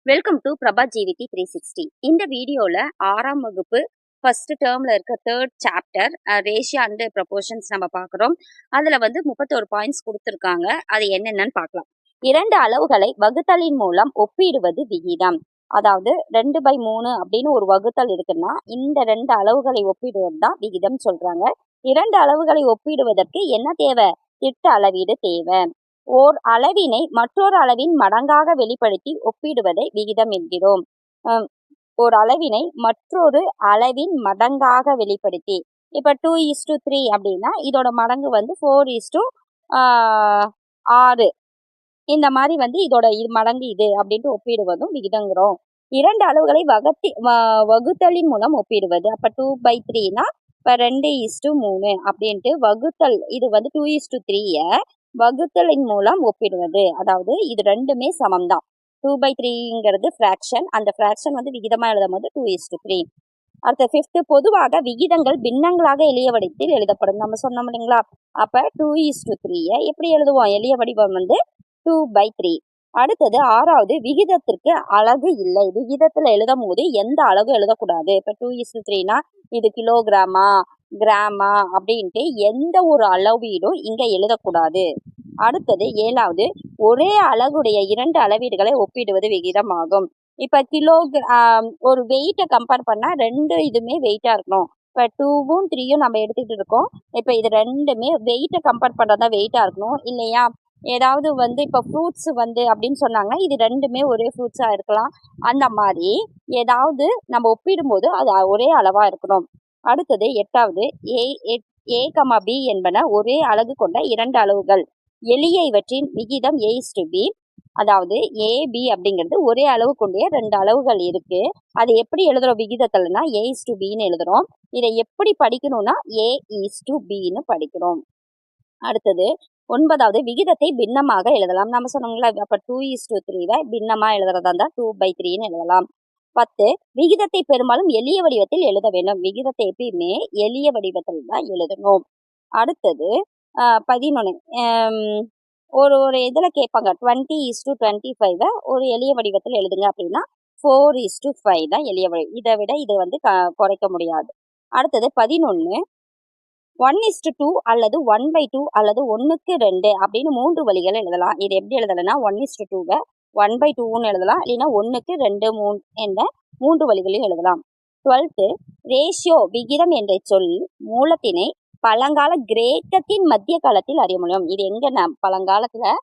Welcome to Prabha ஜிவிடி 360. இந்த வீடியோல 6ஆம் வகுப்பு ஃபர்ஸ்ட் டேர்ம்ல இருக்க third chapter ratio and proportions நம்ம பார்க்குறோம். அதுல 31 பாயிண்ட்ஸ் கொடுத்துருக்காங்க. அது என்னென்னு பார்க்கலாம். இரண்டு அளவுகளை வகுத்தலின் மூலம் ஒப்பிடுவது விகிதம். அதாவது 2/3 அப்படின்னு ஒரு வகுத்தல் இருக்குன்னா இந்த ரெண்டு அளவுகளை ஒப்பிடுவது தான் விகிதம் சொல்றாங்க. இரண்டு அளவுகளை ஒப்பிடுவதற்கு என்ன தேவை? திட்ட அளவீடு தேவை. ஓர் அளவினை மற்றொரு அளவின் மடங்காக வெளிப்படுத்தி ஒப்பிடுவதை விகிதம் என்கிறோம். ஒரு அளவினை மற்றொரு அளவின் மடங்காக வெளிப்படுத்தி, இப்ப 2:3 அப்படின்னா இதோட மடங்கு 4:6. இந்த மாதிரி இதோட மடங்கு இது அப்படின்ட்டு ஒப்பிடுவதும் விகிதங்கிறோம். இரண்டு அளவுகளை வகுத்தலின் மூலம் ஒப்பிடுவது. அப்ப 2/3னா இப்ப 2:3 அப்படின்ட்டு வகுத்தல். இது 2:3 வகுத்தலின் மூலம் ஒப்பிடுவது. அதாவது இது ரெண்டுமே சமம் தான். 2/3ங்கிறது ஃபிராக்ஷன். அந்த ஃபிராக்ஷன் விகிதமா எழுதும் போது 2:3. அடுத்த 5th, பொதுவாக விகிதங்கள் பின்னங்களாக எளிய வடிவத்தில் எழுதப்படும். நம்ம சொன்னோம் இல்லைங்களா? அப்ப 2:3 எப்படி எழுதுவோம்? எளிய வடிவம் 2/3. அடுத்தது 6வது, விகிதத்திற்கு அலகு இல்லை. விகிதத்துல எழுதும் போது எந்த அலகு எழுதக்கூடாது. இப்ப 2:3னா இது கிலோகிராமா கிராமா அப்படின்ட்டு எந்த ஒரு அளவீடும் இங்க எழுதக்கூடாது. அடுத்தது 7வது, ஒரே அலகுடைய இரண்டு அளவீடுகளை ஒப்பிடுவது விகிதம் ஆகும். இப்ப ஒரு வெயிட்டை கம்பேர் பண்ணா ரெண்டு இதுமே வெயிட்டா இருக்கணும். இப்ப 2வும் 3யும் நம்ம எடுத்துக்கிட்டு இருக்கோம். இப்ப இது ரெண்டுமே வெயிட்டை கம்பேர் பண்றதா வெயிட்டா இருக்கணும் இல்லையா? ஏதாவது இப்ப ஃப்ரூட்ஸ் அப்படின்னு சொன்னாங்கன்னா இது ரெண்டுமே ஒரே ஃப்ரூட்ஸா இருக்கலாம். அந்த மாதிரி ஏதாவது நம்ம ஒப்பிடும்போது அது ஒரே அளவா இருக்கணும். அடுத்தது 8வது, A, B என்பன ஒரே அலகு கொண்ட இரண்டு அளவுகள். எளிய இவற்றின் விகிதம் A:B. அதாவது AB அப்படிங்கிறது ஒரே அளவு கொண்ட ரெண்டு அளவுகள் இருக்கு. அது எப்படி எழுதுறோம் விகிதத்துலனா A:Bன்னு எழுதுறோம். இதை எப்படி படிக்கணும்னா A:Bன்னு படிக்கிறோம். அடுத்தது 9வது, விகிதத்தை பின்னமாக எழுதலாம். நம்ம சொன்னோம்ல, அப்ப 2:3 பின்னமா எழுதுறதா இருந்தா 2/3ன்னு எழுதலாம். 10, விகிதத்தை பெரும்பாலும் எளிய வடிவத்தில் எழுத வேண்டும். விகிதத்தை எப்பயுமே எளிய வடிவத்தில் தான் எழுதணும். அடுத்தது 11, ஒரு இதுல கேட்பாங்க 20:25 ஒரு எளிய வடிவத்தில் எழுதுங்க அப்படின்னா 4:5 தான் எளிய வடிவம். இதை விட இது குறைக்க முடியாது. அடுத்தது 11, 1:2 அல்லது 1/2 அல்லது 1:2 அப்படின்னு 3 வழிகள் எழுதலாம். இது எப்படி எழுதலைன்னா 1:2 1/2ன்னு எழுதலாம். இல்லைன்னா 1:2 3 என்ற 3 வழிகளையும் எழுதலாம். 12th, ரேஷியோ விகிதம் என்ற சொல் மூலத்தினை பழங்கால கிரேக்கத்தின் மத்திய காலத்தில் அறிய முடியும். இது எங்கன்னா பழங்காலத்துல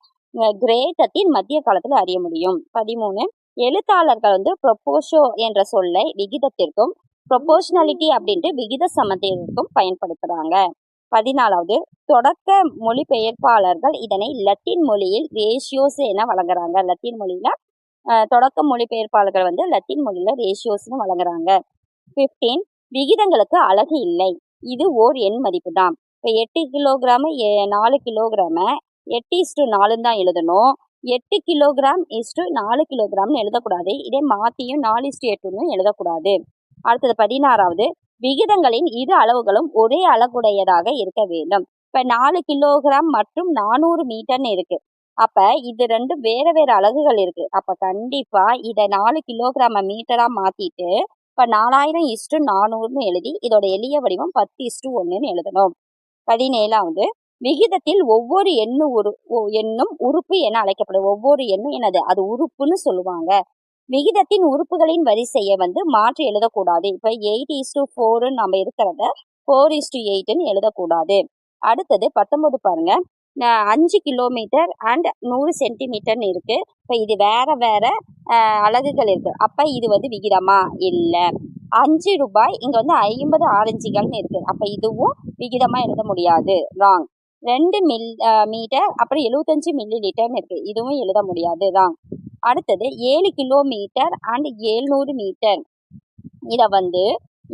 கிரேக்கத்தின் மத்திய காலத்தில் அறிய முடியும். 13, எழுத்தாளர்கள் ப்ரொபோஷோ என்ற சொல்லை விகிதத்திற்கும் ப்ரொபோஷனாலிட்டி அப்படின்ட்டு விகித சமத்திற்கும் பயன்படுத்துறாங்க. 14வது, தொடக்க மொழிபெயர்ப்பாளர்கள் இதனை லத்தீன் மொழியில் ரேஷியோஸ் என வழங்குறாங்க. லத்தீன் மொழியில தொடக்க மொழிபெயர்ப்பாளர்கள் லத்தீன் மொழியில ரேஷியோஸ்னு வழங்குறாங்க. 15, விகிதங்களுக்கு அலகு இல்லை. இது ஓர் எண் மதிப்பு தான். இப்போ 8 கிலோகிராம் 4 கிலோகிராம 8:4 தான் எழுதணும். 8 கிலோகிராம் 4 கிலோகிராம்னு எழுதக்கூடாது. இதே மாத்தியும் 4:8ன்னு எழுதக்கூடாது. அடுத்தது 16வது, விகிதங்களின் இரு அளவுகளும் ஒரே அலகுடையதாக இருக்க வேண்டும். இப்ப 4 கிலோகிராம் மற்றும் 400 மீட்டர்னு இருக்கு. அப்ப இது ரெண்டும் வேற வேற அலகுகள் இருக்கு. அப்ப கண்டிப்பா இதை 4 கிலோகிராம மீட்டரா மாத்திட்டு இப்ப 4000:400ன்னு எழுதி இதோட எளிய வடிவம் 10:1ன்னு எழுதணும். 17வது, விகிதத்தில் ஒவ்வொரு எண்ணும் உறுப்பு என அழைக்கப்படும். ஒவ்வொரு எண்ணும் என்னது? அது உறுப்புன்னு சொல்லுவாங்க. விகிதத்தின் உறுப்புகளின் வரிசையை மாற்றி எழுதக்கூடாது. இப்ப 8:4 நம்ம இருக்கிறத 4:8ன்னு எழுதக்கூடாது. அடுத்தது 19 பாருங்க, 5 கிலோமீட்டர் அண்ட் 100 சென்டிமீட்டர்னு இருக்கு. இப்ப இது வேற வேற அலகுகள் இருக்கு. அப்ப இது விகிதமா? இல்ல. 5 ரூபாய் இங்க 50 ஆரஞ்சுகள்னு இருக்கு. அப்ப இதுவும் விகிதமா எழுத முடியாது. ராங். 2 மீட்டர் அப்புறம் 75 மில்லி லிட்டர்னு இருக்கு. இதுவும் எழுத முடியாது. ராங். அடுத்தது 7 கிலோமீட்டர் அண்ட் 700 மீட்டர். இத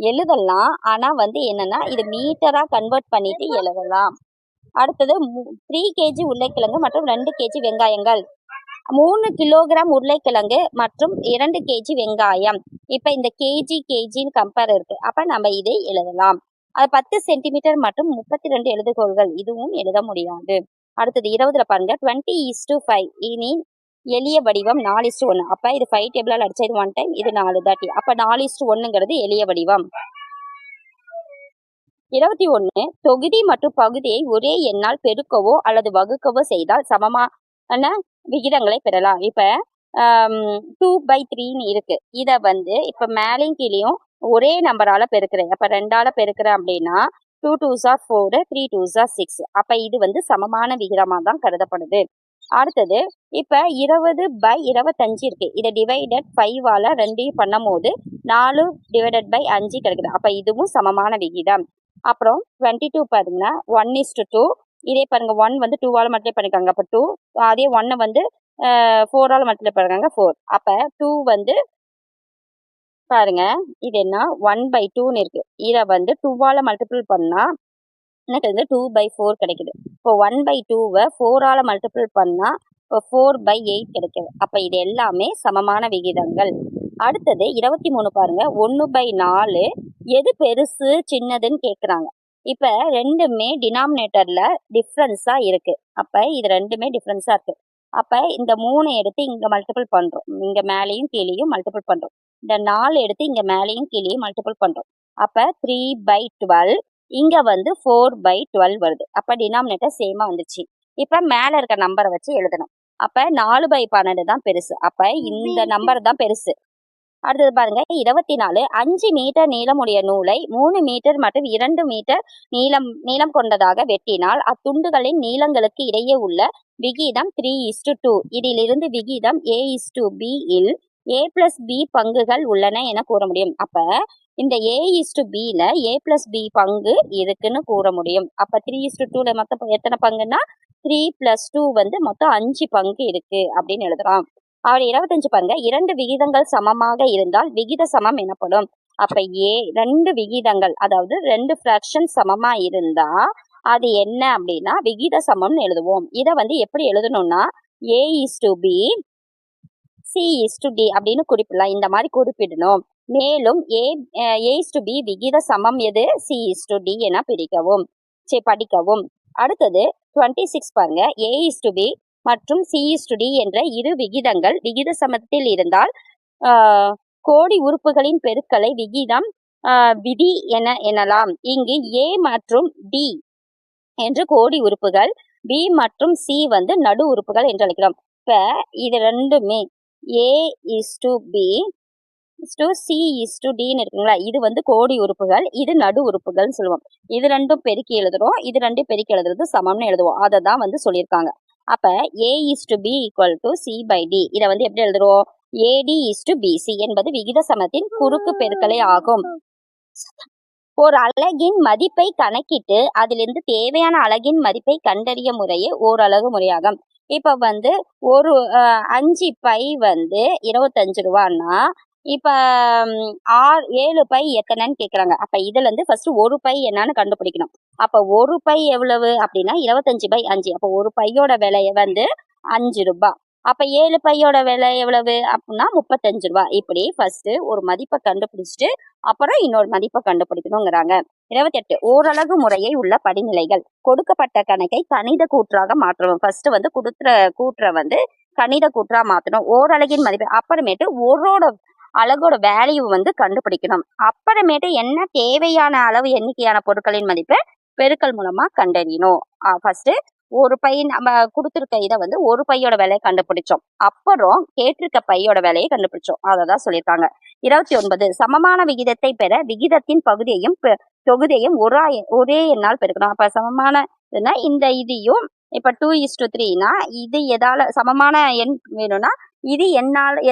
எழுதலாம். ஆனா என்னன்னா இது மீட்டரா கன்வெர்ட் பண்ணிட்டு எழுதலாம். அடுத்தது 3 kg உருளைக்கிழங்கு மற்றும் 2 kg வெங்காயங்கள். 3 கிலோகிராம் உருளைக்கிழங்கு மற்றும் 2 kg வெங்காயம். இப்ப இந்த கேஜின்னு கம்பேர் இருக்கு. அப்ப நம்ம இதை எழுதலாம். அது 10 சென்டிமீட்டர் மற்றும் 32 எழுதுகோள்கள். இதுவும் எழுத முடியாது. அடுத்தது 20ல பாருங்க, 20:5 இனி எளிய வடிவம் 4:1. அப்ப இது 5 டேபிளால் அடிச்சா இது 1 டைம், இது 4 தாட்டி. அப்ப 4:1ங்கிறது எளிய வடிவம். 21 தொகுதி மற்றும் பகுதியை ஒரே எண்ணால் பெருக்கவோ அல்லது வகுக்கவோ செய்தால் சமமான விகிதங்களை பெறலாம். இப்ப 2/3 இருக்கு. இத வந்து இப்ப மேலையும் கீழையும் ஒரே நம்பரால பெருக்கிறேன். அப்ப 2ஆல பெருக்கிறேன் அப்படின்னா 2 2s are 4, 3 2s are 6. அப்ப இது வந்து சமமான விகிதமா தான் கருதப்படுது. அடுத்தது இப்ப 20/25 இருக்கு. இதை டிவைடட் 5ஆல 2 பண்ணும் போது 4/5 கிடைக்குது. அப்ப இதுவும் சமமான விகிதம். அப்புறம் 22 பாருங்கன்னா 1:2. இதே பாருங்க 1 வந்து 2ஆல மல்டிப்ளை பண்ணிருக்காங்க. அப்ப 2. அதே 1 வந்து 4ஆல மல்டிப்ளை பண்ணிருக்காங்க 4. அப்ப 2 வந்து பாருங்க இது என்ன 1/2ன்னு இருக்கு. இதை வந்து 2ஆல மல்டிபிள் பண்ணா எனக்கு வந்து 2/4 கிடைக்குது. இப்போ 1/2வை 4ஆல மல்டிபிள் பண்ணா இப்போ 4/8 கிடைக்குது. அப்ப இது எல்லாமே சமமான விகிதங்கள். அடுத்தது 23 பாருங்க 1/4 எது பெருசு சின்னதுன்னு கேக்குறாங்க. இப்ப ரெண்டுமே டினாமினேட்டர்ல டிஃபரன்ஸா இருக்கு. அப்ப இது ரெண்டுமே டிஃபரன்ஸா இருக்கு. அப்ப இந்த 3 எடுத்து இங்க மல்டிபிள் பண்றோம். இங்க மேலையும் கீழையும் மல்டிபிள் பண்றோம். இந்த 4 எடுத்து இங்க மேலையும் கீழையும் மல்டிபிள் பண்றோம். அப்ப 3/12 இங்க வந்து 4/12 வருது. அப்ப டினாமினேட்டர் சேமா வந்துச்சு. இப்ப மேல இருக்க நம்பரை வச்சு எழுதணும். அப்ப 4/12 தான் பெருசு. அப்ப இந்த நம்பர் தான் பெருசு. அடுத்தது பாருங்க 24 5 மீட்டர் நீளமுடைய நூலை 3 மீட்டர் மற்றும் 2 மீட்டர் நீளம் கொண்டதாக வெட்டினால் அத்துண்டுகளின் நீளங்களுக்கு இடையே உள்ள விகிதம் 3:2. இதிலிருந்து விகிதம் A:B இல் A+B பங்குகள் உள்ளன என கூற முடியும். அப்ப இந்த A:Bல A+B பங்கு இருக்குன்னு கூற முடியும். அப்ப 3:2ல மொத்தம் எத்தனை பங்குன்னா 3+2 வந்து மொத்தம் 5 பங்கு இருக்கு அப்படின்னு எழுதுறோம். 25 பாருங்க 2 விகிதங்கள் சமமாக இருந்தால் விகித சமம் எனப்படும். அப்ப ரெண்டு விகிதங்கள் அதாவது 2 ஃபிராக்ஷன் சமமா இருந்தா அது என்ன அப்படின்னா விகித சமம்னு எழுதுவோம். இதை வந்து எப்படி எழுதணும்னா A:B C:D அப்படின்னு குறிப்பிடலாம். இந்த மாதிரி குறிப்பிடணும். மேலும் A:B விகித சமம் எது C:D என படிக்கவும். அடுத்தது 26 பாருங்க A:B மற்றும் C:D என்ற இரு விகிதங்கள் விகித சமத்தில் இருந்தால் கோடி உறுப்புகளின் பெருக்கலை விகிதம் விதி எனலாம். இங்கு A மற்றும் D என்று கோடி உறுப்புகள், B மற்றும் C வந்து நடு உறுப்புகள் என்று அழைக்கிறோம். இப்ப இது ரெண்டுமே A:B C:Dன்னு இருக்குங்களா, இது வந்து கோடி உறுப்புகள், இது நடு உறுப்புகள்னு சொல்லுவோம். இது ரெண்டும் பெருக்கி எழுதுறோம், இது ரெண்டும் பெருக்கி எழுதுறது சமம்னு எழுதுவோம். அதை தான் வந்து சொல்லியிருக்காங்க. அப்ப A:B = C/D. இதை வந்து எப்படி எழுதுறோம் AD:BC என்பது விகித சமத்தின் குறுக்கு பெருக்கலே ஆகும். ஒரு அலகின் மதிப்பை கணக்கிட்டு அதிலிருந்து தேவையான அலகின் மதிப்பை கண்டறிய முறையே ஓரலகு முறையாகும். இப்ப வந்து ஒரு 5 பை வந்து 25 ரூபான்னா இப்ப 7 பை எத்தனைன்னு கேக்குறாங்க. அப்ப இதுல இருந்து ஃபர்ஸ்ட் ஒரு பை என்னன்னு கண்டுபிடிக்கணும். அப்ப ஒரு பை எவ்வளவு அப்படின்னா 25/5. அப்ப ஒரு பையோட விலை வந்து 5 ரூபாய். அப்ப 7 பையோட விலை எவ்வளவு அப்படின்னா 35 ரூபாய். இப்படி ஃபர்ஸ்ட் ஒரு மதிப்பை கண்டுபிடிச்சிட்டு அப்புறம் இன்னொரு மதிப்பை கண்டுபிடிக்கணுங்கிறாங்க. 28 ஓரலகு முறையை உள்ள படிநிலைகள். கொடுக்கப்பட்ட கணக்கை கணித கூற்றாக மாற்றணும். ஃபர்ஸ்ட் வந்து கூற்றை வந்து கணித கூற்றா மாற்றணும். ஓரலகின் மதிப்பு அப்புறமேட்டு அலகோட வேல்யூ வந்து கண்டுபிடிக்கணும். அப்புறமேட்டு என்ன தேவையான அளவு எண்ணிக்கையான பொருட்களின் மதிப்பை பெருக்கல் மூலமா கண்டறியணும். ஃபர்ஸ்ட் ஒரு பை நம்ம கொடுத்துருக்க இதை வந்து ஒரு பையோட விலையை கண்டுபிடிச்சோம். அப்புறம் கேட்டிருக்க பையோட விலையை கண்டுபிடிச்சோம். அததான் சொல்லியிருக்காங்க. 29 சமமான விகிதத்தை பெற விகிதத்தின் பகுதியையும் தொகுதியையும் ஒரே எண்ணால் பெருக்கணும். அப்ப சமமான இந்த இதையும் இப்ப 2:3னா இது எதால சமமான எண் வேணும்னா இது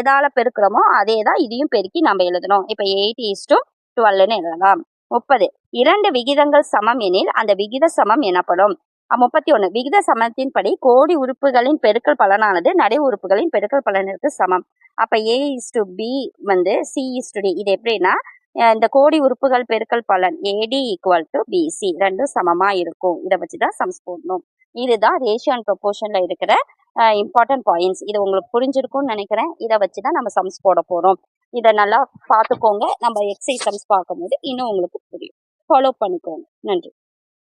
எதால பெருக்கிறோமோ அதே தான் இதையும் பெருக்கி நம்ம எழுதணும். இப்ப 8:12ன்னு எழுதலாம். 30 2 விகிதங்கள் சமம் எனில் அந்த விகித சமம் எனப்படும். 31 விகித சமத்தின்படி கோடி உறுப்புகளின் பெருக்கல் பலனானது நடை உறுப்புகளின் பெருக்கல் பலனிற்கு சமம். அப்ப A:B வந்து C:D. இது எப்படின்னா இந்த கோடி உறுப்புகள் பெருக்கல் பலன் AD = BC ரெண்டும் சமமா இருக்கும். இதை வச்சுதான் சம்ஸ் போடணும். இதுதான் ரேஷியோ அண்ட் ப்ரொபோர்ஷன்ல இருக்கிற இம்பார்ட்டன்ட் பாயிண்ட்ஸ். இது உங்களுக்கு புரிஞ்சிருக்கும்னு நினைக்கிறேன். இதை வச்சுதான் நம்ம சம்ஸ் போட போறோம். இதை நல்லா பார்த்துக்கோங்க. நம்ம எக்ஸசைஸ் சம்ஸ் பார்க்கும்போது இன்னும் உங்களுக்கு புரியும். ஃபாலோ பண்ணிக்கோங்க. நன்றி.